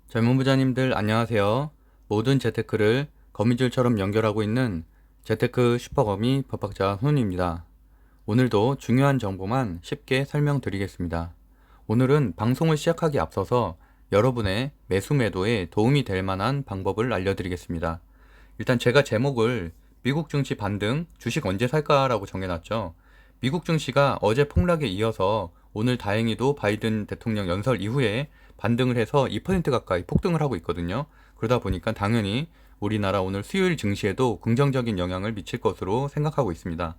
젊은 부자님들 안녕하세요. 모든 재테크를 거미줄처럼 연결하고 있는 재테크 슈퍼거미 법학자 훈입니다. 오늘도 중요한 정보만 쉽게 설명드리겠습니다. 오늘은 방송을 시작하기 앞서서 여러분의 매수 매도에 도움이 될 만한 방법을 알려드리겠습니다. 일단 제가 제목을 미국 증시 반등, 주식 언제 살까라고 정해놨죠. 미국 증시가 어제 폭락에 이어서 오늘 다행히도 바이든 대통령 연설 이후에 반등을 해서 2% 가까이 폭등을 하고 있거든요. 그러다 보니까 당연히 우리나라 오늘 수요일 증시에도 긍정적인 영향을 미칠 것으로 생각하고 있습니다.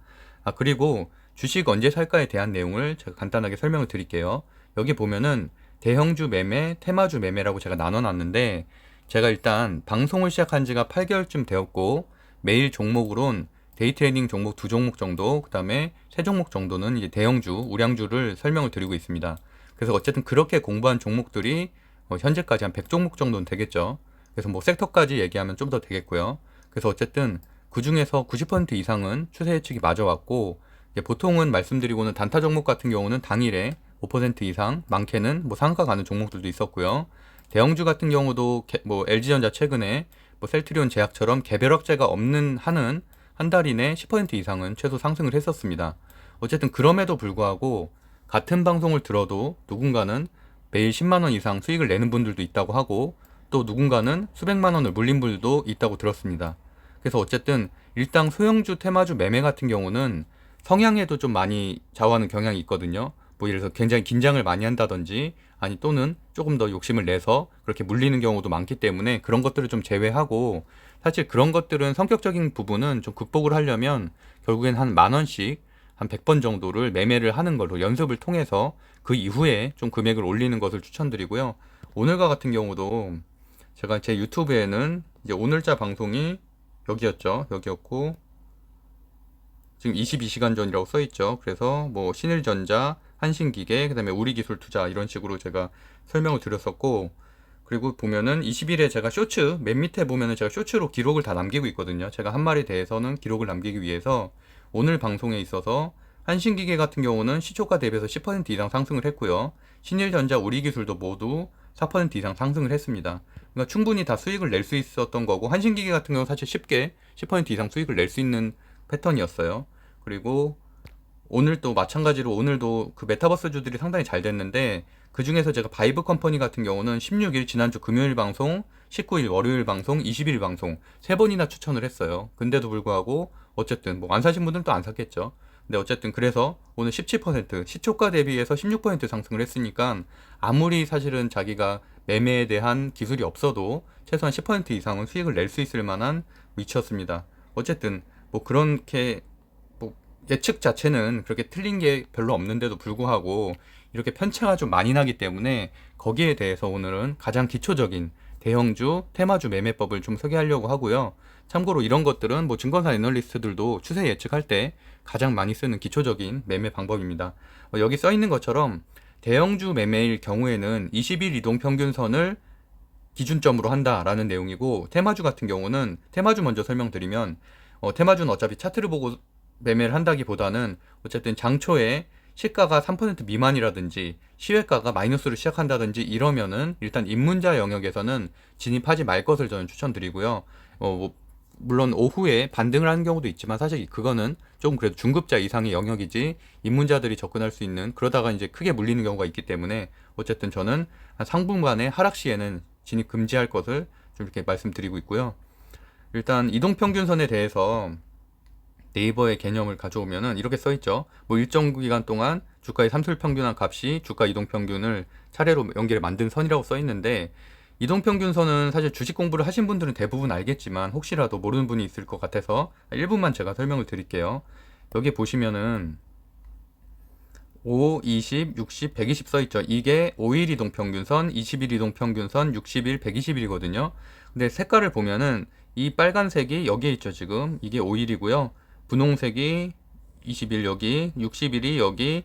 그리고 주식 언제 살까에 대한 내용을 제가 간단하게 설명을 드릴게요. 여기 보면은 대형주 매매, 테마주 매매라고 제가 나눠놨는데 제가 일단 방송을 시작한 지가 8개월쯤 되었고 매일 종목으론 데이 트레이딩 종목 2종목 정도, 그 다음에 3종목 정도는 이제 대형주, 우량주를 설명을 드리고 있습니다. 그래서 어쨌든 그렇게 공부한 종목들이 현재까지 한 100종목 정도는 되겠죠. 그래서 뭐 섹터까지 얘기하면 좀 더 되겠고요. 그래서 어쨌든 그 중에서 90% 이상은 추세 예측이 맞아왔고, 보통은 말씀드리고는 단타 종목 같은 경우는 당일에 5% 이상, 많게는 뭐 상한가 가는 종목들도 있었고요. 대형주 같은 경우도 뭐 LG전자 최근에 뭐 셀트리온 제약처럼 개별학제가 없는 한은 한 달 이내 10% 이상은 최소 상승을 했었습니다. 어쨌든 그럼에도 불구하고 같은 방송을 들어도 누군가는 매일 10만 원 이상 수익을 내는 분들도 있다고 하고 또 누군가는 수백만 원을 물린 분들도 있다고 들었습니다. 그래서 어쨌든 일당 소형주 테마주 매매 같은 경우는 성향에도 좀 많이 좌우하는 경향이 있거든요. 뭐 예를 들어서 굉장히 긴장을 많이 한다든지 아니 또는 조금 더 욕심을 내서 그렇게 물리는 경우도 많기 때문에 그런 것들을 좀 제외하고 사실 그런 것들은 성격적인 부분은 좀 극복을 하려면 결국엔 한 10,000원씩 한 100번 정도를 매매를 하는 걸로 연습을 통해서 그 이후에 좀 금액을 올리는 것을 추천드리고요. 오늘과 같은 경우도 제가 제 유튜브에는 이제 오늘자 방송이 여기였죠. 여기였고 지금 22시간 전이라고 써 있죠. 그래서 뭐 신일전자, 한신기계, 그다음에 우리기술투자 이런 식으로 제가 설명을 드렸었고 그리고 보면은 20일에 제가 쇼츠 맨 밑에 보면은 제가 쇼츠로 기록을 다 남기고 있거든요. 제가 한 말에 대해서는 기록을 남기기 위해서 오늘 방송에 있어서 한신기계 같은 경우는 시초가 대비해서 10% 이상 상승을 했고요. 신일전자, 우리기술도 모두 4% 이상 상승을 했습니다. 그러니까 충분히 다 수익을 낼 수 있었던 거고 한신기계 같은 경우는 사실 쉽게 10% 이상 수익을 낼 수 있는 패턴이었어요. 그리고 오늘 또 마찬가지로 오늘도 그 메타버스 주들이 상당히 잘 됐는데 그 중에서 제가 바이브 컴퍼니 같은 경우는 16일 지난주 금요일 방송, 19일 월요일 방송, 20일 방송 세 번이나 추천을 했어요. 근데도 불구하고 어쨌든 뭐 안 사신 분들은 또 안 샀겠죠. 근데 어쨌든 그래서 오늘 17% 시초가 대비해서 16% 상승을 했으니까 아무리 사실은 자기가 매매에 대한 기술이 없어도 최소한 10% 이상은 수익을 낼 수 있을 만한 위치였습니다. 어쨌든 뭐 그렇게 뭐 예측 자체는 그렇게 틀린 게 별로 없는데도 불구하고 이렇게 편차가 좀 많이 나기 때문에 거기에 대해서 오늘은 가장 기초적인 대형주, 테마주 매매법을 좀 소개하려고 하고요. 참고로 이런 것들은 뭐 증권사 애널리스트들도 추세 예측할 때 가장 많이 쓰는 기초적인 매매 방법입니다. 여기 써 있는 것처럼 대형주 매매일 경우에는 20일 이동 평균선을 기준점으로 한다라는 내용이고 테마주 같은 경우는 테마주 먼저 설명드리면 테마주는 어차피 차트를 보고 매매를 한다기보다는 어쨌든 장초에 시가가 3% 미만이라든지 시외가가 마이너스로 시작한다든지 이러면은 일단 입문자 영역에서는 진입하지 말 것을 저는 추천드리고요. 뭐 물론 오후에 반등을 하는 경우도 있지만 사실 그거는 조금 그래도 중급자 이상의 영역이지 입문자들이 접근할 수 있는 그러다가 이제 크게 물리는 경우가 있기 때문에 어쨌든 저는 한 상분간의 하락 시에는 진입 금지할 것을 좀 이렇게 말씀드리고 있고요. 일단 이동평균선에 대해서 네이버의 개념을 가져오면은 이렇게 써 있죠. 뭐 일정 기간 동안 주가의 삼술평균한 값이 주가 이동평균을 차례로 연결해 만든 선이라고 써 있는데 이동평균선은 사실 주식 공부를 하신 분들은 대부분 알겠지만 혹시라도 모르는 분이 있을 것 같아서 1분만 제가 설명을 드릴게요. 여기 보시면은 5, 20, 60, 120 써 있죠. 이게 5일 이동평균선, 20일 이동평균선, 60일, 120일이거든요. 근데 색깔을 보면은 이 빨간색이 여기에 있죠, 지금. 이게 5일이고요. 분홍색이 20일 여기, 60일이 여기,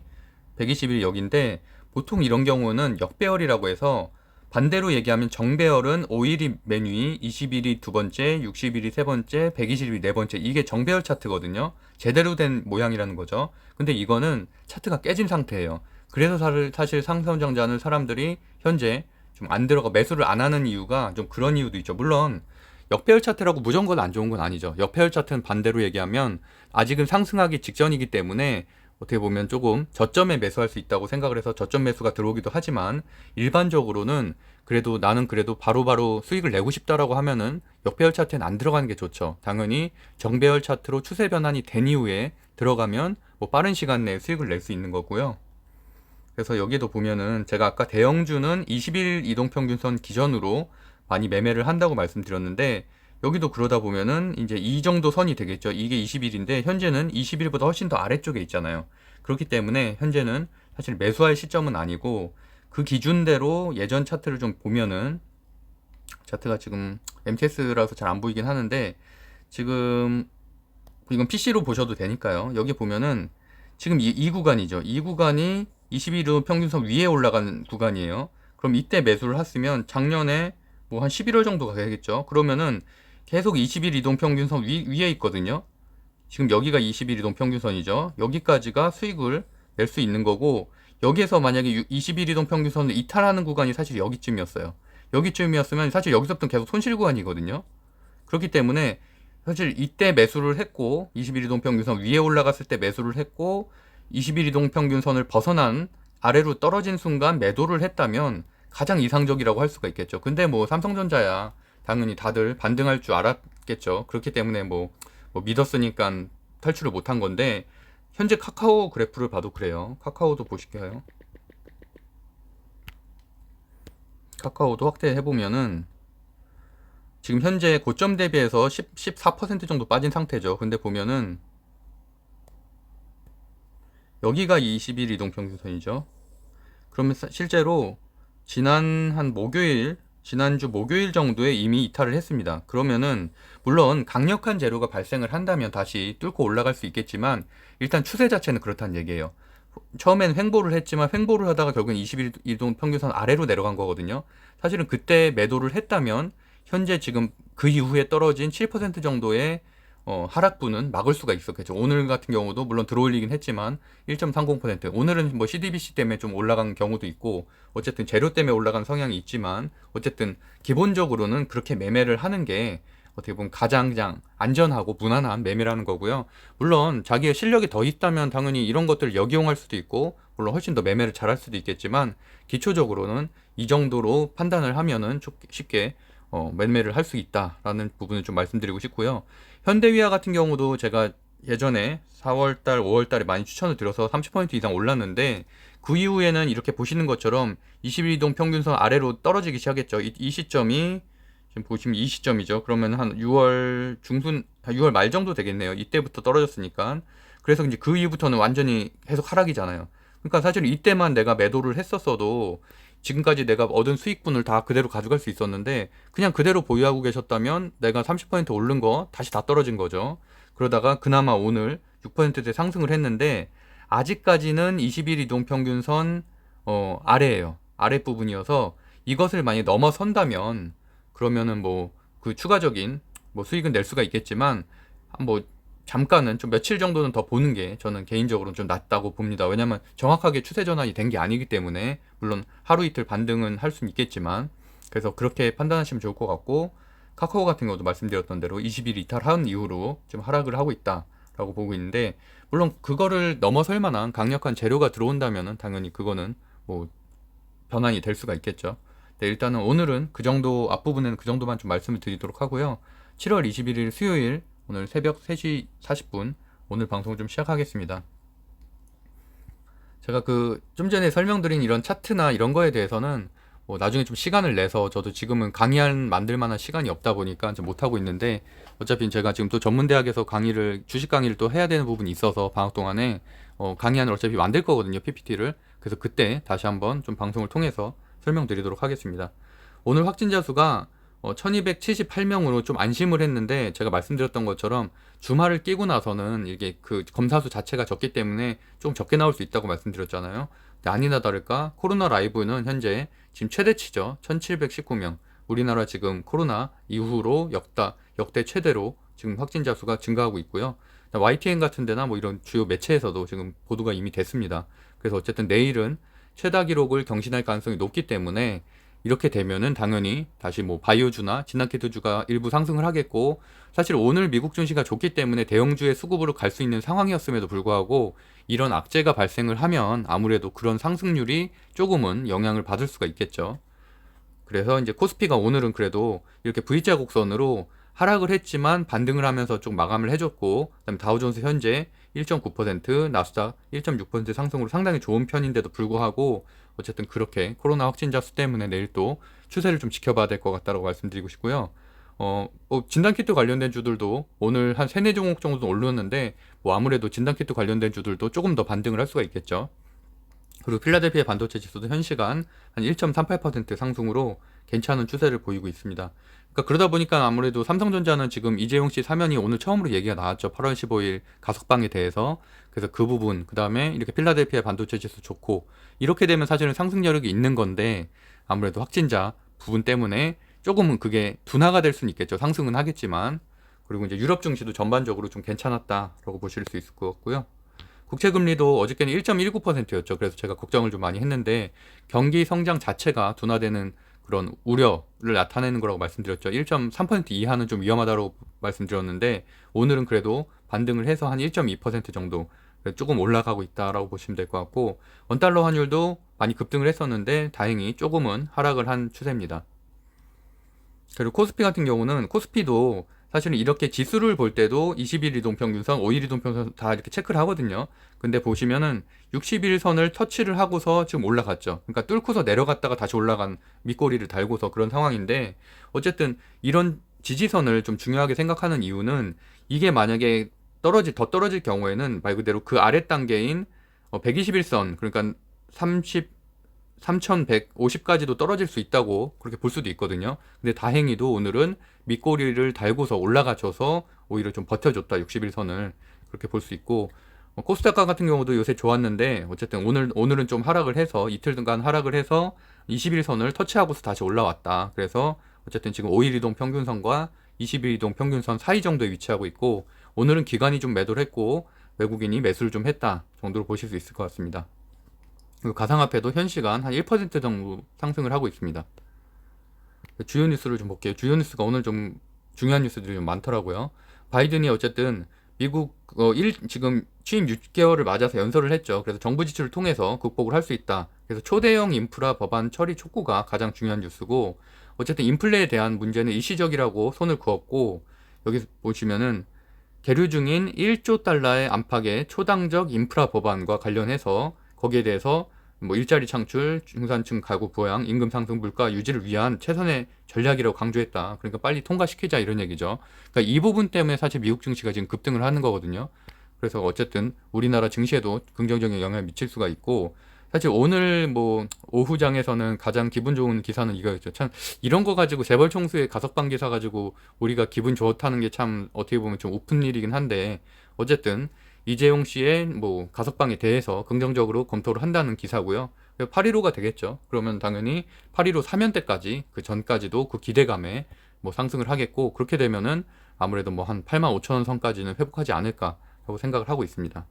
120일 여기인데 보통 이런 경우는 역배열이라고 해서 반대로 얘기하면 정배열은 5일이 맨 위, 20일이 두 번째, 60일이 세 번째, 120일이 네 번째. 이게 정배열 차트거든요. 제대로 된 모양이라는 거죠. 근데 이거는 차트가 깨진 상태예요. 그래서 사실 상승장자는 사람들이 현재 좀 안 들어가 매수를 안 하는 이유가 좀 그런 이유도 있죠. 물론 역배열 차트라고 무조건 안 좋은 건 아니죠. 역배열 차트는 반대로 얘기하면 아직은 상승하기 직전이기 때문에 어떻게 보면 조금 저점에 매수할 수 있다고 생각을 해서 저점 매수가 들어오기도 하지만 일반적으로는 그래도 나는 그래도 바로바로 수익을 내고 싶다라고 하면은 역배열 차트는 안 들어가는 게 좋죠. 당연히 정배열 차트로 추세 변환이 된 이후에 들어가면 뭐 빠른 시간 내에 수익을 낼 수 있는 거고요. 그래서 여기도 보면은 제가 아까 대형주는 20일 이동평균선 기준으로 많이 매매를 한다고 말씀드렸는데 여기도 그러다 보면은 이제 이 정도 선이 되겠죠. 이게 20일인데 현재는 20일보다 훨씬 더 아래쪽에 있잖아요. 그렇기 때문에 현재는 사실 매수할 시점은 아니고 그 기준대로 예전 차트를 좀 보면은 차트가 지금 MTS라서 잘 안 보이긴 하는데 지금 이건 PC로 보셔도 되니까요. 여기 보면은 지금 이 구간이죠. 이 구간이 21일 평균선 위에 올라가는 구간이에요. 그럼 이때 매수를 했으면 작년에 뭐 한 11월 정도가 되겠죠. 그러면은 계속 20일 이동 평균선 위에 있거든요. 지금 여기가 20일 이동 평균선이죠. 여기까지가 수익을 낼 수 있는 거고 여기에서 만약에 20일 이동 평균선을 이탈하는 구간이 사실 여기쯤이었어요. 여기쯤이었으면 사실 여기서부터 계속 손실 구간이거든요. 그렇기 때문에 사실 이때 매수를 했고 21일 이동 평균선 위에 올라갔을 때 매수를 했고 21일 이동 평균선을 벗어난 아래로 떨어진 순간 매도를 했다면 가장 이상적이라고 할 수가 있겠죠. 근데 뭐 삼성전자야 당연히 다들 반등할 줄 알았겠죠. 그렇기 때문에 뭐 믿었으니까 탈출을 못한 건데 현재 카카오 그래프를 봐도 그래요. 카카오도 보실게요. 카카오도 확대해 보면은 지금 현재 고점 대비해서 14% 정도 빠진 상태죠. 근데 보면은 여기가 20일 이동평균선이죠. 그러면 실제로 지난주 목요일 정도에 이미 이탈을 했습니다. 그러면은 물론 강력한 재료가 발생을 한다면 다시 뚫고 올라갈 수 있겠지만 일단 추세 자체는 그렇다는 얘기예요. 처음엔 횡보를 했지만 횡보를 하다가 결국엔 20일 이동 평균선 아래로 내려간 거거든요. 사실은 그때 매도를 했다면 현재 지금 그 이후에 떨어진 7% 정도의 하락분은 막을 수가 있었겠죠. 오늘 같은 경우도 물론 들어올리긴 했지만 1.30%. 오늘은 뭐 CDBC 때문에 좀 올라간 경우도 있고 어쨌든 재료 때문에 올라간 성향이 있지만 어쨌든 기본적으로는 그렇게 매매를 하는 게 어떻게 보면 가장 안전하고 무난한 매매라는 거고요. 물론 자기의 실력이 더 있다면 당연히 이런 것들을 역이용할 수도 있고 물론 훨씬 더 매매를 잘할 수도 있겠지만 기초적으로는 이 정도로 판단을 하면은 쉽게 매매를 할 수 있다라는 부분을 좀 말씀드리고 싶고요. 현대위아 같은 경우도 제가 예전에 4월달, 5월달에 많이 추천을 드려서 30% 이상 올랐는데 그 이후에는 이렇게 보시는 것처럼 21이동 평균선 아래로 떨어지기 시작했죠. 이 시점이 지금 보시면 이 시점이죠. 그러면 한 6월 중순, 6월 말 정도 되겠네요. 이때부터 떨어졌으니까. 그래서 이제 그 이후부터는 완전히 계속 하락이잖아요. 그러니까 사실 이때만 내가 매도를 했었어도 지금까지 내가 얻은 수익분을 다 그대로 가져갈 수 있었는데 그냥 그대로 보유하고 계셨다면 내가 30% 오른 거 다시 다 떨어진 거죠. 그러다가 그나마 오늘 6%대 상승을 했는데 아직까지는 20일 이동평균선 아래에요. 아랫부분이어서 이것을 만약 넘어선다면 그러면은 뭐 그 추가적인 뭐 수익은 낼 수가 있겠지만 뭐 잠깐은 좀 며칠 정도는 더 보는 게 저는 개인적으로는 좀 낫다고 봅니다. 왜냐면 정확하게 추세 전환이 된 게 아니기 때문에 물론 하루 이틀 반등은 할 수는 있겠지만 그래서 그렇게 판단하시면 좋을 것 같고 카카오 같은 경우도 말씀드렸던 대로 20일 이탈한 이후로 지금 하락을 하고 있다라고 보고 있는데 물론 그거를 넘어설 만한 강력한 재료가 들어온다면은 당연히 그거는 뭐 변환이 될 수가 있겠죠. 네, 일단은 오늘은 그 정도 앞부분에는 그 정도만 좀 말씀을 드리도록 하고요. 7월 21일 수요일 오늘 새벽 3시 40분 오늘 방송 좀 시작하겠습니다. 제가 그 좀 전에 설명드린 이런 차트나 이런 거에 대해서는 뭐 나중에 좀 시간을 내서 저도 지금은 만들 만한 시간이 없다 보니까 좀 못하고 있는데 어차피 제가 지금 또 전문대학에서 주식 강의를 또 해야 되는 부분이 있어서 방학 동안에 강의안을 어차피 만들 거거든요, PPT를. 그래서 그때 다시 한번 좀 방송을 통해서 설명드리도록 하겠습니다. 오늘 확진자 수가 1278명으로 좀 안심을 했는데 제가 말씀드렸던 것처럼 주말을 끼고 나서는 이게 그 검사 수 자체가 적기 때문에 좀 적게 나올 수 있다고 말씀드렸잖아요. 근데 아니나 다를까 코로나 라이브는 현재 지금 최대치죠. 1719명. 우리나라 지금 코로나 이후로 역대 최대로 지금 확진자 수가 증가하고 있고요. YTN 같은 데나 뭐 이런 주요 매체에서도 지금 보도가 이미 됐습니다. 그래서 어쨌든 내일은 최다 기록을 경신할 가능성이 높기 때문에 이렇게 되면은 당연히 다시 뭐 바이오주나 진단키트주가 일부 상승을 하겠고, 사실 오늘 미국 증시가 좋기 때문에 대형주의 수급으로 갈 수 있는 상황이었음에도 불구하고 이런 악재가 발생을 하면 아무래도 그런 상승률이 조금은 영향을 받을 수가 있겠죠. 그래서 이제 코스피가 오늘은 그래도 이렇게 V자 곡선으로 하락을 했지만 반등을 하면서 좀 마감을 해줬고, 그다음에 다우존스 현재 1.9%, 나스닥 1.6% 상승으로 상당히 좋은 편인데도 불구하고 어쨌든 그렇게 코로나 확진자 수 때문에 내일 또 추세를 좀 지켜봐야 될 것 같다라고 말씀드리고 싶고요. 진단키트 관련된 주들도 오늘 한 3, 4종목 정도 올랐는데 뭐 아무래도 진단키트 관련된 주들도 조금 더 반등을 할 수가 있겠죠. 그리고 필라델피아 반도체 지수도 현 시간 한 1.38% 상승으로 괜찮은 추세를 보이고 있습니다. 그러니까 그러다 보니까 아무래도 삼성전자는 지금 이재용 씨 사면이 오늘 처음으로 얘기가 나왔죠. 8월 15일 가석방에 대해서. 그래서 그 부분, 그 다음에 이렇게 필라델피아 반도체 지수 좋고, 이렇게 되면 사실은 상승 여력이 있는 건데 아무래도 확진자 부분 때문에 조금은 그게 둔화가 될 수는 있겠죠. 상승은 하겠지만. 그리고 이제 유럽 증시도 전반적으로 좀 괜찮았다라고 보실 수 있을 것 같고요. 국채금리도 어저께는 1.19%였죠. 그래서 제가 걱정을 좀 많이 했는데 경기 성장 자체가 둔화되는 그런 우려를 나타내는 거라고 말씀드렸죠. 1.3% 이하는 좀 위험하다고 말씀드렸는데 오늘은 그래도 반등을 해서 한 1.2% 정도 조금 올라가고 있다라고 보시면 될 것 같고, 원달러 환율도 많이 급등을 했었는데 다행히 조금은 하락을 한 추세입니다. 그리고 코스피 같은 경우는 코스피도 사실은 이렇게 지수를 볼 때도 20일 이동평균선, 5일 이동평균선 다 이렇게 체크를 하거든요. 근데 보시면은 60일선을 터치를 하고서 지금 올라갔죠. 그러니까 뚫고서 내려갔다가 다시 올라간 밑꼬리를 달고서 그런 상황인데, 어쨌든 이런 지지선을 좀 중요하게 생각하는 이유는 이게 만약에 더 떨어질 경우에는 말 그대로 그 아래 단계인 121선, 그러니까 3150까지도 떨어질 수 있다고 그렇게 볼 수도 있거든요. 근데 다행히도 오늘은 밑꼬리를 달고서 올라가줘서 오히려 좀 버텨줬다, 60일선을. 그렇게 볼 수 있고, 코스닥가 같은 경우도 요새 좋았는데 어쨌든 오늘은 좀 하락을 해서 이틀간 하락을 해서 21선을 터치하고서 다시 올라왔다. 그래서 어쨌든 지금 5일 이동 평균선과 20일 이동 평균선 사이 정도에 위치하고 있고, 오늘은 기관이 좀 매도를 했고 외국인이 매수를 좀 했다 정도로 보실 수 있을 것 같습니다. 그리고 가상화폐도 현 시간 한 1% 정도 상승을 하고 있습니다. 주요 뉴스를 좀 볼게요. 주요 뉴스가 오늘 좀 중요한 뉴스들이 좀 많더라고요. 바이든이 어쨌든 미국 지금 취임 6개월을 맞아서 연설을 했죠. 그래서 정부 지출을 통해서 극복을 할 수 있다. 그래서 초대형 인프라 법안 처리 촉구가 가장 중요한 뉴스고, 어쨌든 인플레에 대한 문제는 일시적이라고 손을 그었고, 여기서 보시면은 계류 중인 1조 달러의 안팎의 초당적 인프라 법안과 관련해서 거기에 대해서 뭐 일자리 창출, 중산층 가구 부양, 임금 상승, 물가 유지를 위한 최선의 전략이라고 강조했다. 그러니까 빨리 통과시키자 이런 얘기죠. 그러니까 이 부분 때문에 사실 미국 증시가 지금 급등을 하는 거거든요. 그래서 어쨌든 우리나라 증시에도 긍정적인 영향을 미칠 수가 있고, 사실 오늘 뭐 오후장에서는 가장 기분 좋은 기사는 이거였죠. 참 이런 거 가지고 재벌 총수의 가석방 기사 가지고 우리가 기분 좋다는 게 참 어떻게 보면 좀 우픈 일이긴 한데, 어쨌든 이재용 씨의 뭐 가석방에 대해서 긍정적으로 검토를 한다는 기사고요. 815가 되겠죠. 그러면 당연히 815 사면 때까지 그 전까지도 그 기대감에 뭐 상승을 하겠고, 그렇게 되면은 아무래도 뭐 한 85,000원 선까지는 회복하지 않을까라고 생각을 하고 있습니다.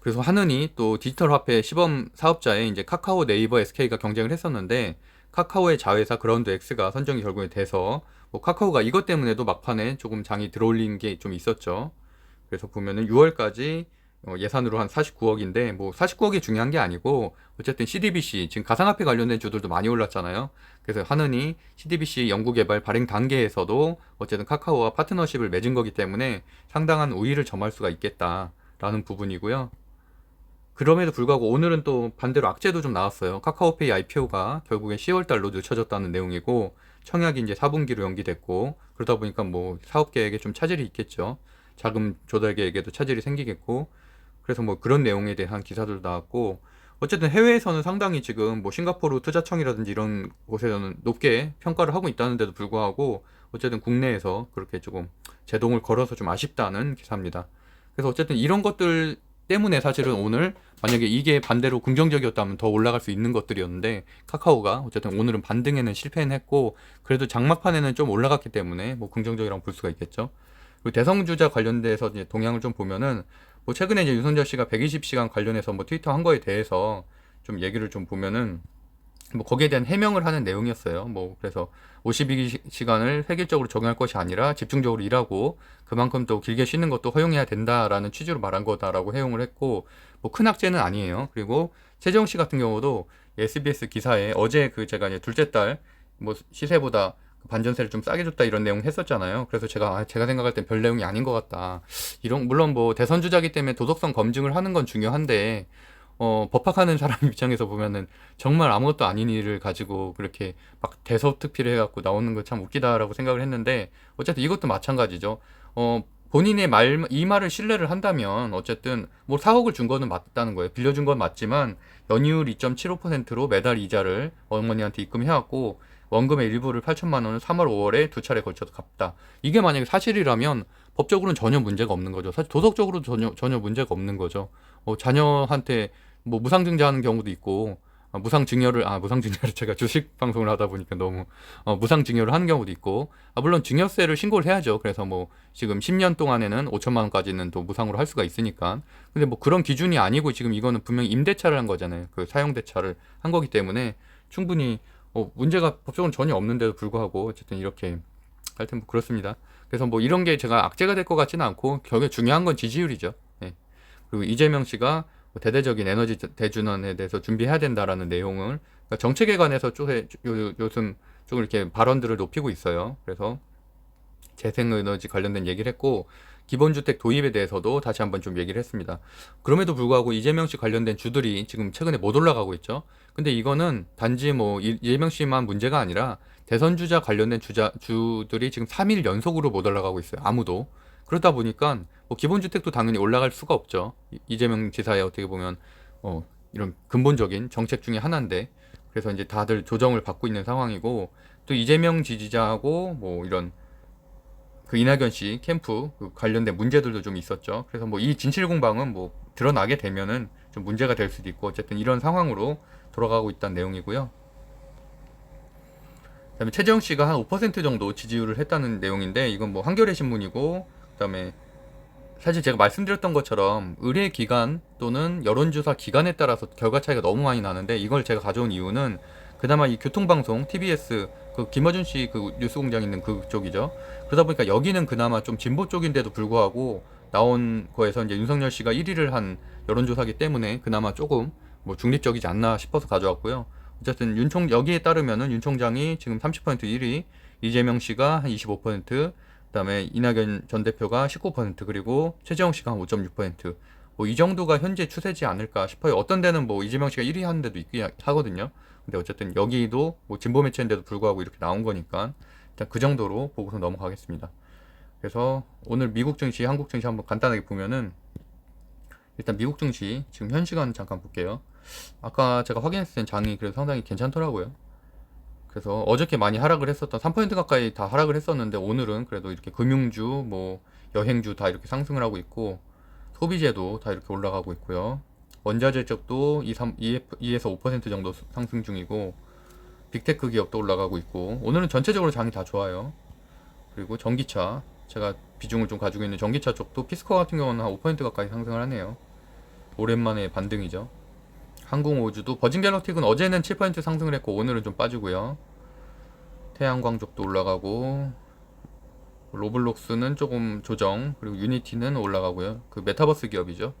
그래서 하느니 또 디지털 화폐 시범 사업자에 이제 카카오, 네이버, SK가 경쟁을 했었는데 카카오의 자회사 그라운드 X가 선정이 결국에 돼서 뭐 카카오가 이것 때문에도 막판에 조금 장이 들어올린 게 좀 있었죠. 그래서 보면은 6월까지 예산으로 한 49억인데 뭐 49억이 중요한 게 아니고 어쨌든 CDBC 지금 가상화폐 관련된 주들도 많이 올랐잖아요. 그래서 하느니 CDBC 연구개발 발행 단계에서도 어쨌든 카카오와 파트너십을 맺은 거기 때문에 상당한 우위를 점할 수가 있겠다라는 부분이고요. 그럼에도 불구하고 오늘은 또 반대로 악재도 좀 나왔어요. 카카오페이 IPO가 결국에 10월 달로 늦춰졌다는 내용이고, 청약이 이제 4분기로 연기됐고, 그러다 보니까 뭐 사업 계획에 좀 차질이 있겠죠. 자금 조달 계획에도 차질이 생기겠고, 그래서 뭐 그런 내용에 대한 기사들도 나왔고, 어쨌든 해외에서는 상당히 지금 뭐 싱가포르 투자청이라든지 이런 곳에서는 높게 평가를 하고 있다는데도 불구하고 어쨌든 국내에서 그렇게 조금 제동을 걸어서 좀 아쉽다는 기사입니다. 그래서 어쨌든 이런 것들 때문에 사실은 오늘 만약에 이게 반대로 긍정적이었다면 더 올라갈 수 있는 것들이었는데 카카오가 어쨌든 오늘은 반등에는 실패는 했고, 그래도 장막판에는 좀 올라갔기 때문에 뭐 긍정적이라고 볼 수가 있겠죠. 그리고 대성주자 관련돼서 이제 동향을 좀 보면은 뭐 최근에 이제 유선열 씨가 120시간 관련해서 뭐 트위터 한 거에 대해서 좀 얘기를 좀 보면은 뭐 거기에 대한 해명을 하는 내용이었어요. 뭐 그래서 52시간을 획일적으로 적용할 것이 아니라 집중적으로 일하고 그만큼 또 길게 쉬는 것도 허용해야 된다라는 취지로 말한 거다라고 해용을 했고, 뭐 큰 악재는 아니에요. 그리고 최재형 씨 같은 경우도 SBS 기사에 어제 그 제가 이제 둘째 딸 뭐 시세보다 반전세를 좀 싸게 줬다 이런 내용 했었잖아요. 그래서 제가 생각할 땐 별 내용이 아닌 것 같다. 이런 물론 뭐 대선 주자기 때문에 도덕성 검증을 하는 건 중요한데 법학하는 사람 입장에서 보면은 정말 아무것도 아닌 일을 가지고 그렇게 막 대서특필을 해갖고 나오는 거 참 웃기다라고 생각을 했는데, 어쨌든 이것도 마찬가지죠. 본인의 이 말을 신뢰를 한다면 어쨌든 뭐 4억을 준 거는 맞다는 거예요. 빌려준 건 맞지만 연이율 2.75%로 매달 이자를 어머니한테 입금해왔고 원금의 일부를 8천만 원을 3월, 5월에 두 차례 걸쳐서 갚다. 이게 만약에 사실이라면 법적으로는 전혀 문제가 없는 거죠. 사실 도덕적으로도 전혀 문제가 없는 거죠. 자녀한테 뭐 무상증자하는 경우도 있고, 무상증여를 제가 주식 방송을 하다 보니까 너무 무상증여를 하는 경우도 있고, 물론 증여세를 신고를 해야죠. 그래서 뭐 지금 10년 동안에는 5천만 원까지는 또 무상으로 할 수가 있으니까. 근데 뭐 그런 기준이 아니고 지금 이거는 분명히 임대차를 한 거잖아요. 그 사용대차를 한 거기 때문에 충분히 문제가 법적으로는 전혀 없는데도 불구하고 어쨌든 이렇게 하여튼 뭐 그렇습니다. 그래서 뭐 이런 게 제가 악재가 될 것 같지는 않고 결국에 중요한 건 지지율이죠. 예. 그리고 이재명 씨가 대대적인 에너지 대준원에 대해서 준비해야 된다라는 내용을, 그러니까 정책에 관해서 요즘 좀 이렇게 발언들을 높이고 있어요. 그래서 재생에너지 관련된 얘기를 했고, 기본주택 도입에 대해서도 다시 한번 좀 얘기를 했습니다. 그럼에도 불구하고 이재명 씨 관련된 주들이 지금 최근에 못 올라가고 있죠. 근데 이거는 단지 뭐 이재명 씨만 문제가 아니라 대선 주자 관련된 주들이 지금 3일 연속으로 못 올라가고 있어요. 아무도. 그러다 보니까 뭐 기본주택도 당연히 올라갈 수가 없죠. 이재명 지사의 어떻게 보면 이런 근본적인 정책 중에 하나인데, 그래서 이제 다들 조정을 받고 있는 상황이고, 또 이재명 지지자하고 뭐 이런 그 이낙연 씨 캠프 그 관련된 문제들도 좀 있었죠. 그래서 뭐 이 진실 공방은 뭐 드러나게 되면은 좀 문제가 될 수도 있고, 어쨌든 이런 상황으로 돌아가고 있다는 내용이고요. 그다음에 최재형 씨가 한 5% 정도 지지율을 했다는 내용인데, 이건 뭐 한겨레 신문이고, 그다음에 사실 제가 말씀드렸던 것처럼 의뢰 기간 또는 여론조사 기간에 따라서 결과 차이가 너무 많이 나는데, 이걸 제가 가져온 이유는 그나마 이 교통방송 TBS 그 김어준 씨 그 뉴스공장 있는 그쪽이죠. 그러다 보니까 여기는 그나마 좀 진보 쪽인데도 불구하고 나온 거에서 이제 윤석열 씨가 1위를 한 여론조사기 때문에 그나마 조금 뭐 중립적이지 않나 싶어서 가져왔고요. 어쨌든 여기에 따르면은 윤 총장이 지금 30% 1위, 이재명 씨가 한 25%, 그다음에 이낙연 전 대표가 19%, 그리고 최재형 씨가 한 5.6%. 뭐 이 정도가 현재 추세지 않을까 싶어요. 어떤 데는 뭐 이재명 씨가 1위 하는 데도 있긴 하거든요. 근데 어쨌든 여기도 뭐 진보 매체인데도 불구하고 이렇게 나온 거니까 일단 그 정도로 보고서 넘어가겠습니다. 그래서 오늘 미국 증시, 한국 증시 한번 간단하게 보면은, 일단 미국 증시 지금 현 시간 잠깐 볼게요. 아까 제가 확인했을 땐 장이 그래도 상당히 괜찮더라고요. 그래서 어저께 많이 하락을 했었던 3% 가까이 다 하락을 했었는데, 오늘은 그래도 이렇게 금융주, 뭐 여행주 다 이렇게 상승을 하고 있고, 소비재도 다 이렇게 올라가고 있고요. 원자재 쪽도 2에서 5% 정도 상승 중이고, 빅테크 기업도 올라가고 있고, 오늘은 전체적으로 장이 다 좋아요. 그리고 전기차, 제가 비중을 좀 가지고 있는 전기차 쪽도 피스코 같은 경우는 한 5% 가까이 상승을 하네요. 오랜만에 반등이죠. 항공우주도 버진갤럭틱은 어제는 7% 상승을 했고 오늘은 좀 빠지고요. 태양광 쪽도 올라가고, 로블록스는 조금 조정, 그리고 유니티는 올라가고요. 그 메타버스 기업이죠.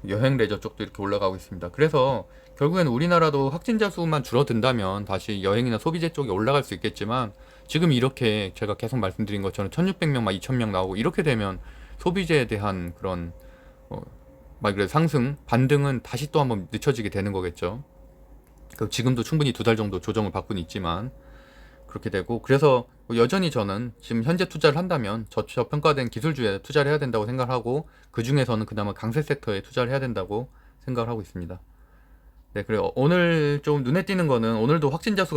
여행 레저 쪽도 이렇게 올라가고 있습니다. 그래서 결국에는 우리나라도 확진자 수만 줄어든다면 다시 여행이나 소비재 쪽이 올라갈 수 있겠지만, 지금 이렇게 제가 계속 말씀드린 것처럼 1600명, 막 2000명 나오고 이렇게 되면 소비재에 대한 그런 막 그래 상승, 반등은 다시 또 한번 늦춰지게 되는 거겠죠. 지금도 충분히 2달 정도 조정을 받고는 있지만 그렇게 되고, 그래서 여전히 저는 지금 현재 투자를 한다면 저평가된 기술주에 투자를 해야 된다고 생각하고, 그 중에서는 그나마 강세 섹터에 투자를 해야 된다고 생각을 하고 있습니다. 네, 그래요. 오늘 좀 눈에 띄는 거는, 오늘도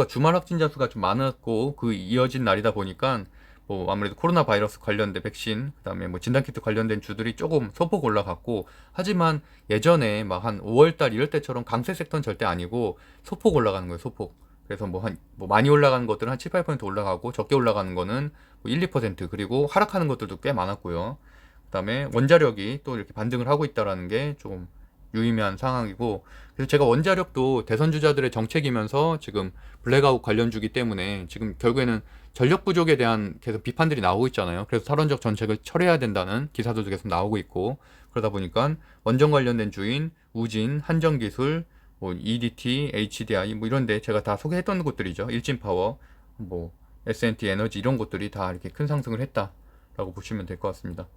주말 확진자 수가 좀 많았고 그 이어진 날이다 보니까 뭐 아무래도 코로나 바이러스 관련된 백신, 그다음에 뭐 진단키트 관련된 주들이 조금 소폭 올라갔고, 하지만 예전에 막 한 5월달 이럴 때처럼 강세 섹터는 절대 아니고 소폭 올라가는 거예요, 소폭. 그래서 뭐 많이 올라가는 것들은 한 7, 8% 올라가고, 적게 올라가는 거는 뭐 1, 2%, 그리고 하락하는 것들도 꽤 많았고요. 그다음에 원자력이 또 이렇게 반등을 하고 있다라는 게 조금 유의미한 상황이고, 그래서 제가 원자력도 대선 주자들의 정책이면서 지금 블랙아웃 관련주기 때문에 지금 결국에는 전력 부족에 대한 계속 비판들이 나오고 있잖아요. 그래서 탈원적 정책을 철회해야 된다는 기사들도 계속 나오고 있고, 그러다 보니까 원전 관련된 주인 우진, 한전기술, 뭐 EDT, HDI 뭐 이런데 제가 다 소개했던 곳들이죠. 일진파워, 뭐 S&T 에너지 이런 곳들이 다 이렇게 큰 상승을 했다라고 보시면 될 것 같습니다.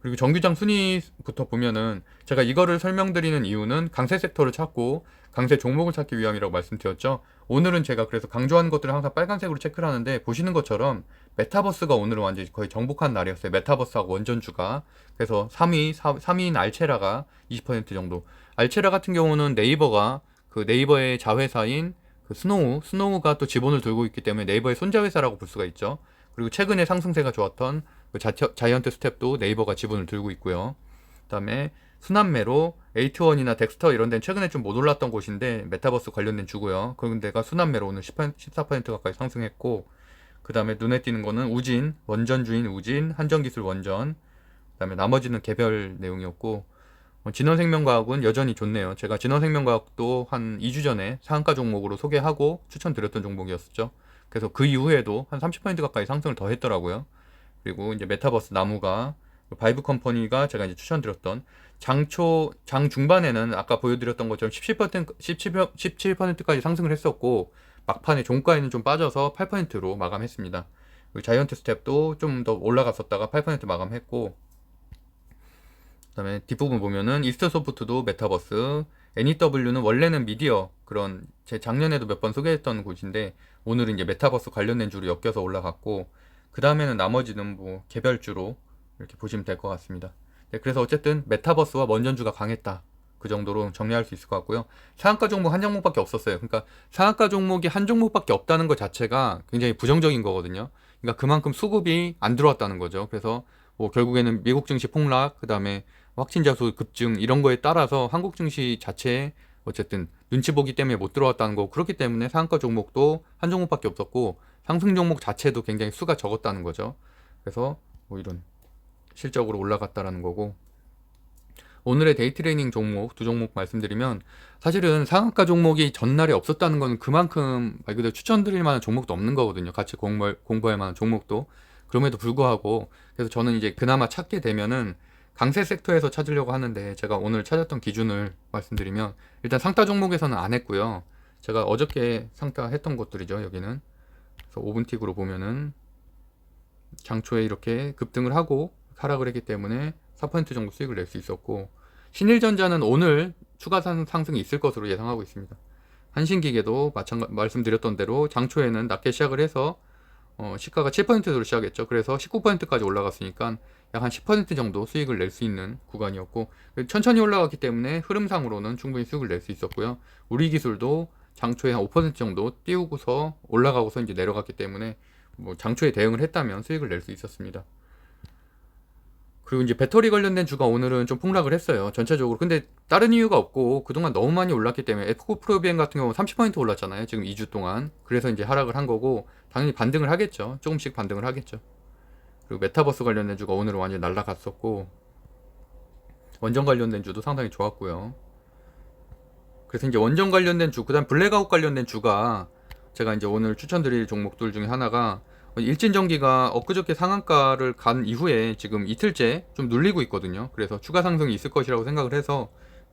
그리고 정규장 순위부터 보면은 제가 이거를 설명드리는 이유는 강세 섹터를 찾고 강세 종목을 찾기 위함이라고 말씀드렸죠. 오늘은 제가 그래서 강조하는 것들을 항상 빨간색으로 체크를 하는데, 보시는 것처럼 메타버스가 오늘은 완전히 거의 정복한 날이었어요. 메타버스하고 원전주가. 그래서 3위인 알체라가 20% 정도. 알체라 같은 경우는 네이버가 그 네이버의 자회사인 그 스노우가 또 지분을 들고 있기 때문에 네이버의 손자회사라고 볼 수가 있죠. 그리고 최근에 상승세가 좋았던 그 자이언트 스텝도 네이버가 지분을 들고 있고요. 그다음에 순환매로 에이트원이나 덱스터 이런 데는 최근에 좀 못 올랐던 곳인데 메타버스 관련된 주고요. 그런 데가 순환매로 오늘 14% 가까이 상승했고, 그 다음에 눈에 띄는 거는 우진, 원전주인 우진, 한전기술 원전, 그 다음에 나머지는 개별 내용이었고, 진원생명과학은 여전히 좋네요. 제가 진원생명과학도 한 2주 전에 상한가 종목으로 소개하고 추천드렸던 종목이었죠. 그래서 그 이후에도 한 30% 가까이 상승을 더 했더라고요. 그리고 이제 메타버스 나무가 바이브 컴퍼니가 제가 이제 추천드렸던 장 중반에는 아까 보여드렸던 것처럼 17%까지 상승을 했었고, 막판에 종가에는 좀 빠져서 8%로 마감했습니다. 자이언트 스텝도 좀 더 올라갔었다가 8% 마감했고, 그다음에 뒷부분 보면은 이스트소프트도 메타버스, NEW는 원래는 미디어 그런 제 작년에도 몇 번 소개했던 곳인데 오늘은 이제 메타버스 관련된 주로 엮여서 올라갔고, 그 다음에는 나머지는 뭐 개별주로 이렇게 보시면 될 것 같습니다. 네, 그래서 어쨌든 메타버스와 원전주가 강했다. 그 정도로 정리할 수 있을 것 같고요. 상한가 종목 한 종목밖에 없었어요. 그러니까 상한가 종목이 한 종목밖에 없다는 것 자체가 굉장히 부정적인 거거든요. 그러니까 그만큼 수급이 안 들어왔다는 거죠. 그래서 뭐 결국에는 미국 증시 폭락, 그 다음에 확진자 수 급증 이런 거에 따라서 한국 증시 자체에 어쨌든 눈치 보기 때문에 못 들어왔다는 거고, 그렇기 때문에 상한가 종목도 한 종목밖에 없었고 상승 종목 자체도 굉장히 수가 적었다는 거죠. 그래서 뭐 이런 실적으로 올라갔다라는 거고, 오늘의 데이 트레이닝 종목 두 종목 말씀드리면 사실은 상한가 종목이 전날에 없었다는 건 그만큼 말 그대로 추천드릴 만한 종목도 없는 거거든요. 같이 공부할 만한 종목도. 그럼에도 불구하고 그래서 저는 이제 그나마 찾게 되면은 강세 섹터에서 찾으려고 하는데, 제가 오늘 찾았던 기준을 말씀드리면 일단 상타 종목에서는 안 했고요. 제가 어저께 상타 했던 것들이죠. 여기는 그래서 5분틱으로 보면은 장초에 이렇게 급등을 하고 하락을 했기 때문에 4% 정도 수익을 낼 수 있었고, 신일전자는 오늘 추가 상승이 있을 것으로 예상하고 있습니다. 한신기계도 말씀드렸던 대로 장초에는 낮게 시작을 해서 시가가 7%로 시작했죠. 그래서 19%까지 올라갔으니까 약 한 10% 정도 수익을 낼 수 있는 구간이었고, 천천히 올라갔기 때문에 흐름상으로는 충분히 수익을 낼 수 있었고요. 우리 기술도 장초에 한 5% 정도 띄우고서 올라가고서 이제 내려갔기 때문에 뭐 장초에 대응을 했다면 수익을 낼 수 있었습니다. 그리고 이제 배터리 관련된 주가 오늘은 좀 폭락을 했어요. 전체적으로. 근데 다른 이유가 없고 그동안 너무 많이 올랐기 때문에 에코프로비엔 같은 경우 30% 올랐잖아요. 지금 2주 동안. 그래서 이제 하락을 한 거고 당연히 반등을 하겠죠. 조금씩 반등을 하겠죠. 그리고 메타버스 관련된 주가 오늘은 완전히 날라갔었고, 원전 관련된 주도 상당히 좋았고요. 그래서 이제 원전 관련된 주, 그다음 블랙아웃 관련된 주가 제가 이제 오늘 추천드릴 종목들 중에 하나가 일진전기가 엊그저께 상한가를 간 이후에 지금 이틀째 좀 눌리고 있거든요. 그래서 추가 상승이 있을 것이라고 생각을 해서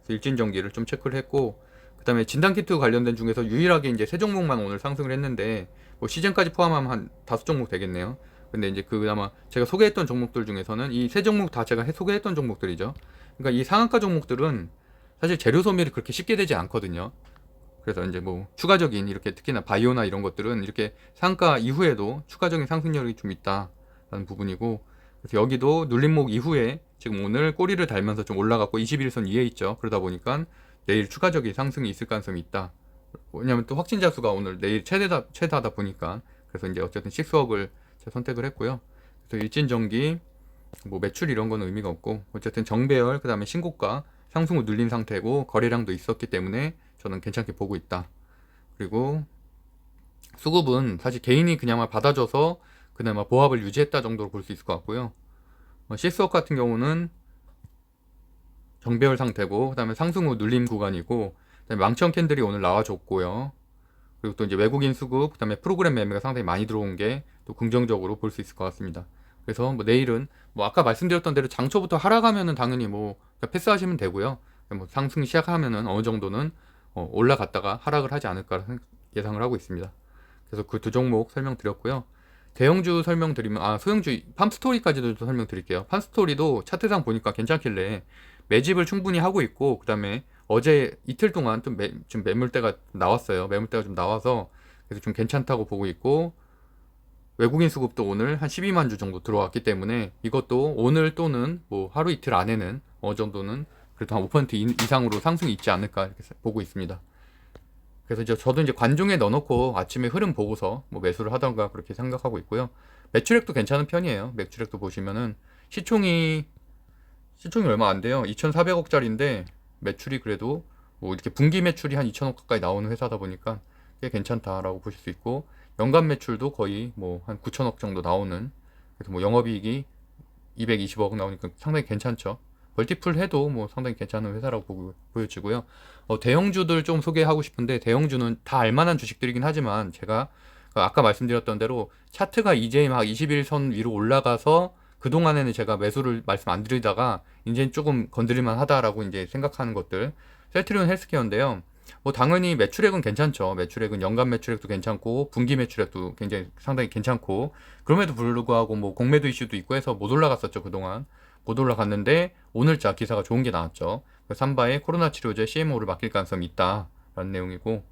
일진전기를 좀 체크를 했고, 그 다음에 진단키트 관련된 중에서 유일하게 이제 세 종목만 오늘 상승을 했는데 뭐 시즌까지 포함하면 한 5종목 되겠네요. 근데 이제 그나마 제가 소개했던 종목들 중에서는 이 세 종목 다 제가 소개했던 종목들이죠. 그러니까 이 상한가 종목들은 사실 재료 소멸이 그렇게 쉽게 되지 않거든요. 그래서 이제 뭐 추가적인 이렇게 특히나 바이오나 이런 것들은 이렇게 상가 이후에도 추가적인 상승력이 좀 있다라는 부분이고, 그래서 여기도 눌림목 이후에 지금 오늘 꼬리를 달면서 좀 올라갔고 21선 위에 있죠. 그러다 보니까 내일 추가적인 상승이 있을 가능성이 있다. 왜냐면 또 확진자 수가 오늘 내일 최다다 보니까, 그래서 이제 어쨌든 식스웍을 선택을 했고요. 그래서 일진전기 뭐 매출 이런 거는 의미가 없고 어쨌든 정배열 그 다음에 신고가 상승을 눌린 상태고 거래량도 있었기 때문에 저는 괜찮게 보고 있다. 그리고 수급은 사실 개인이 그냥 받아줘서 그나마 보합을 유지했다 정도로 볼 수 있을 것 같고요. 시스웍 같은 경우는 정배열 상태고, 그 다음에 상승 후 눌림 구간이고, 그 다음에 망치형 캔들이 오늘 나와줬고요. 그리고 또 이제 외국인 수급, 그 다음에 프로그램 매매가 상당히 많이 들어온 게 또 긍정적으로 볼 수 있을 것 같습니다. 그래서 뭐 내일은 뭐 아까 말씀드렸던 대로 장초부터 하락하면은 당연히 뭐 패스하시면 되고요. 뭐 상승 시작하면은 어느 정도는 올라갔다가 하락을 하지 않을까 예상을 하고 있습니다. 그래서 그 두 종목 설명드렸고요. 대형주 설명드리면, 소형주 팜스토리까지도 설명드릴게요. 팜스토리도 차트상 보니까 괜찮길래 매집을 충분히 하고 있고, 그 다음에 어제 이틀 동안 좀 매물대가 나왔어요. 매물대가 좀 나와서 그래서 좀 괜찮다고 보고 있고, 외국인 수급도 오늘 한 12만 주 정도 들어왔기 때문에 이것도 오늘 또는 뭐 하루 이틀 안에는 어느 정도는 그래도 한 5% 이상으로 상승이 있지 않을까 이렇게 보고 있습니다. 그래서 이제 저도 이제 관종에 넣어놓고 아침에 흐름 보고서 뭐 매수를 하던가 그렇게 생각하고 있고요. 매출액도 괜찮은 편이에요. 매출액도 보시면은 시총이 얼마 안 돼요. 2,400억짜리인데 매출이 그래도 뭐 이렇게 분기 매출이 한 2천억 가까이 나오는 회사다 보니까 꽤 괜찮다라고 보실 수 있고, 연간 매출도 거의 뭐 한 9천억 정도 나오는, 그래서 뭐 영업이익이 220억 나오니까 상당히 괜찮죠. 멀티플 해도 뭐 상당히 괜찮은 회사라고 보여지고요. 대형주들 좀 소개하고 싶은데, 대형주는 다 알만한 주식들이긴 하지만 제가 아까 말씀드렸던 대로 차트가 이제 막 21선 위로 올라가서 그동안에는 제가 매수를 말씀 안 드리다가 이제 조금 건드릴만 하다라고 이제 생각하는 것들, 셀트리온 헬스케어인데요. 뭐 당연히 매출액은 괜찮죠. 매출액은 연간 매출액도 괜찮고 분기 매출액도 굉장히 상당히 괜찮고, 그럼에도 불구하고 뭐 공매도 이슈도 있고 해서 못 올라갔었죠. 그동안 못 올라갔는데 오늘자 기사가 좋은 게 나왔죠. 삼바의 코로나 치료제 CMO를 맡길 가능성이 있다라는 내용이고,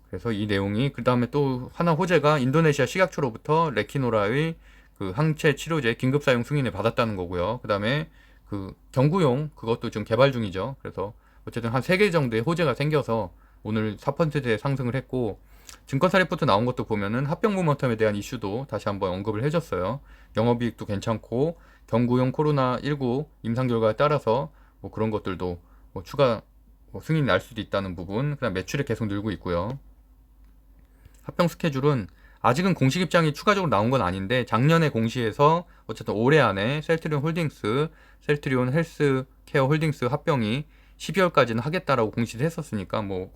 그래서 이 내용이 그 다음에 또 하나 호재가 인도네시아 식약처로부터 레키노라의 그 항체 치료제 긴급 사용 승인을 받았다는 거고요. 그 다음에 그 경구용 그것도 좀 개발 중이죠. 그래서 어쨌든 한 3개 정도의 호재가 생겨서 오늘 4%대 상승을 했고, 증권사 리포트 나온 것도 보면은 합병 모멘텀에 대한 이슈도 다시 한번 언급을 해줬어요. 영업이익도 괜찮고 경구용 코로나19 임상 결과에 따라서 뭐 그런 것들도 뭐 추가 뭐 승인이 날 수도 있다는 부분, 그다음 매출이 계속 늘고 있고요. 합병 스케줄은 아직은 공식 입장이 추가적으로 나온 건 아닌데, 작년에 공시에서 어쨌든 올해 안에 셀트리온 홀딩스, 셀트리온 헬스케어 홀딩스 합병이 12월까지는 하겠다라고 공시를 했었으니까 뭐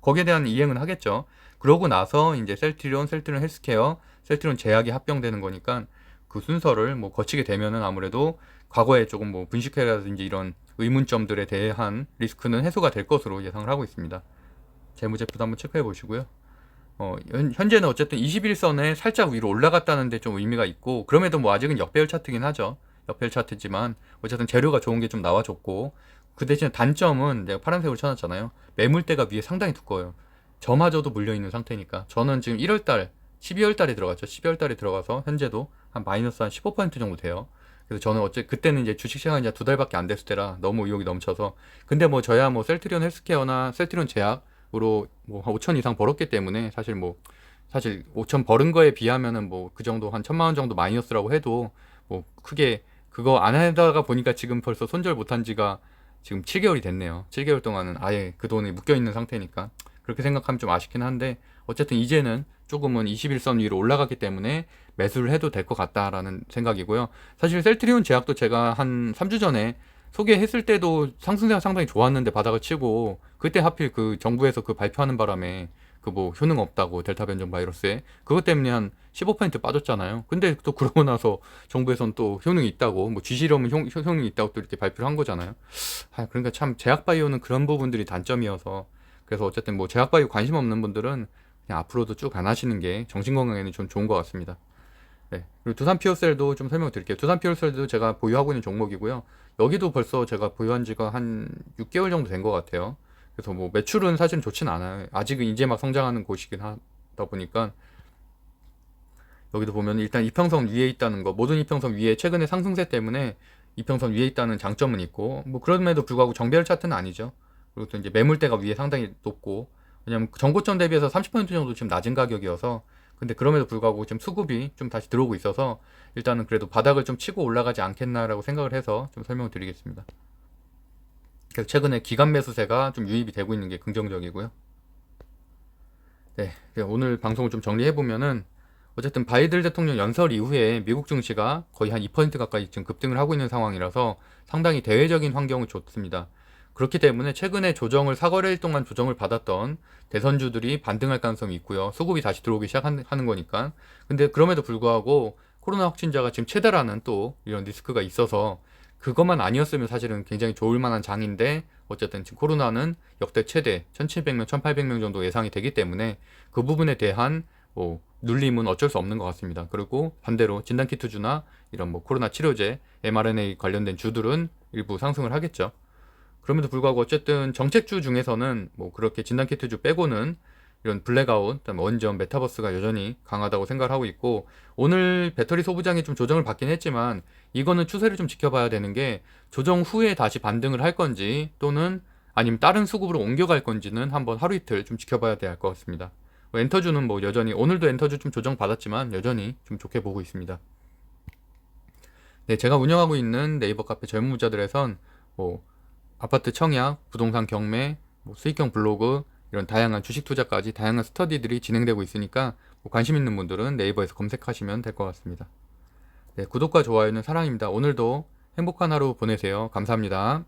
거기에 대한 이행은 하겠죠. 그러고 나서 이제 셀트리온 헬스케어, 셀트리온 제약이 합병되는 거니까 그 순서를 뭐 거치게 되면은 아무래도 과거에 조금 뭐 분식회라든지 이런 의문점들에 대한 리스크는 해소가 될 것으로 예상을 하고 있습니다. 재무제표도 한번 체크해 보시고요. 현재는 어쨌든 21선에 살짝 위로 올라갔다는 데 좀 의미가 있고, 그럼에도 뭐 아직은 역배열 차트긴 하죠. 역배열 차트지만 어쨌든 재료가 좋은 게 좀 나와줬고, 그 대신 단점은 내가 파란색으로 쳐놨잖아요. 매물대가 위에 상당히 두꺼워요. 저마저도 물려있는 상태니까. 저는 지금 1월달 12월달에 들어갔죠. 12월달에 들어가서 현재도 한 마이너스 한 15% 정도 돼요. 그래서 저는 그때는 이제 주식 시간이 이제 2달밖에 안 됐을 때라 너무 의욕이 넘쳐서, 근데 뭐 저야 뭐 셀트리온 헬스케어나 셀트리온 제약으로 뭐 한 5천 이상 벌었기 때문에 사실 5천 벌은 거에 비하면은 뭐 그 정도 한 1,000만 원 정도 마이너스라고 해도 뭐 크게 그거 안 하다가 보니까 지금 벌써 손절 못한 지가 지금 7개월이 됐네요. 7개월 동안은 아예 그 돈이 묶여 있는 상태니까 그렇게 생각하면 좀 아쉽긴 한데, 어쨌든 이제는 조금은 21선 위로 올라갔기 때문에 매수를 해도 될 것 같다라는 생각이고요. 사실 셀트리온 제약도 제가 한 3주 전에 소개했을 때도 상승세가 상당히 좋았는데 바닥을 치고, 그때 하필 그 정부에서 그 발표하는 바람에 그 뭐 효능 없다고 델타 변종 바이러스에 그것 때문에 한 15% 빠졌잖아요. 근데 또 그러고 나서 정부에서는 또 효능이 있다고, 뭐 쥐실험은 효능이 있다고 또 이렇게 발표를 한 거잖아요. 그러니까 참 제약바이오는 그런 부분들이 단점이어서, 그래서 어쨌든 뭐 제약바이오 관심 없는 분들은 그냥 앞으로도 쭉 안 하시는 게 정신건강에는 좀 좋은 것 같습니다. 네. 그리고 두산 피오셀도 좀 설명 드릴게요. 두산 피오셀도 제가 보유하고 있는 종목이고요. 여기도 벌써 제가 보유한 지가 한 6개월 정도 된 것 같아요. 그래서 뭐 매출은 사실은 좋진 않아요. 아직은 이제 막 성장하는 곳이긴 하다 보니까, 여기도 보면 일단 이평선 위에 있다는 거, 모든 이평선 위에 최근에 상승세 때문에 이평선 위에 있다는 장점은 있고, 뭐 그럼에도 불구하고 정배열 차트는 아니죠. 그리고 또 이제 매물대가 위에 상당히 높고, 왜냐면 전고점 대비해서 30% 정도 지금 낮은 가격이어서, 근데 그럼에도 불구하고 지금 수급이 좀 다시 들어오고 있어서 일단은 그래도 바닥을 좀 치고 올라가지 않겠나라고 생각을 해서 좀 설명을 드리겠습니다. 그래서 최근에 기간 매수세가 좀 유입이 되고 있는 게 긍정적이고요. 네, 오늘 방송을 좀 정리해 보면은, 어쨌든 바이든 대통령 연설 이후에 미국 증시가 거의 한 2% 가까이 지금 급등을 하고 있는 상황이라서 상당히 대외적인 환경은 좋습니다. 그렇기 때문에 최근에 조정을 사거래일 동안 조정을 받았던 대선주들이 반등할 가능성이 있고요. 수급이 다시 들어오기 시작하는 거니까. 근데 그럼에도 불구하고 코로나 확진자가 지금 최다라는 또 이런 리스크가 있어서 그것만 아니었으면 사실은 굉장히 좋을 만한 장인데 어쨌든 지금 코로나는 역대 최대 1700명, 1800명 정도 예상이 되기 때문에 그 부분에 대한 눌림은 어쩔 수 없는 것 같습니다. 그리고 반대로 진단키트주나 이런 코로나 치료제, mRNA 관련된 주들은 일부 상승을 하겠죠. 그럼에도 불구하고 어쨌든 정책주 중에서는 그렇게 진단키트주 빼고는 이런 블랙아웃, 그다음에 원전, 메타버스가 여전히 강하다고 생각을 하고 있고 오늘 배터리 소부장이 좀 조정을 받긴 했지만 이거는 추세를 좀 지켜봐야 되는 게 조정 후에 다시 반등을 할 건지 또는 아니면 다른 수급으로 옮겨갈 건지는 한번 하루 이틀 좀 지켜봐야 될 것 같습니다. 엔터주는 여전히 오늘도 엔터주 좀 조정 받았지만 여전히 좀 좋게 보고 있습니다. 네, 제가 운영하고 있는 네이버 카페 젊은 부자들에선 아파트 청약, 부동산 경매, 수익형 블로그 이런 다양한 주식 투자까지 다양한 스터디들이 진행되고 있으니까 관심 있는 분들은 네이버에서 검색하시면 될 것 같습니다. 네, 구독과 좋아요는 사랑입니다. 오늘도 행복한 하루 보내세요. 감사합니다.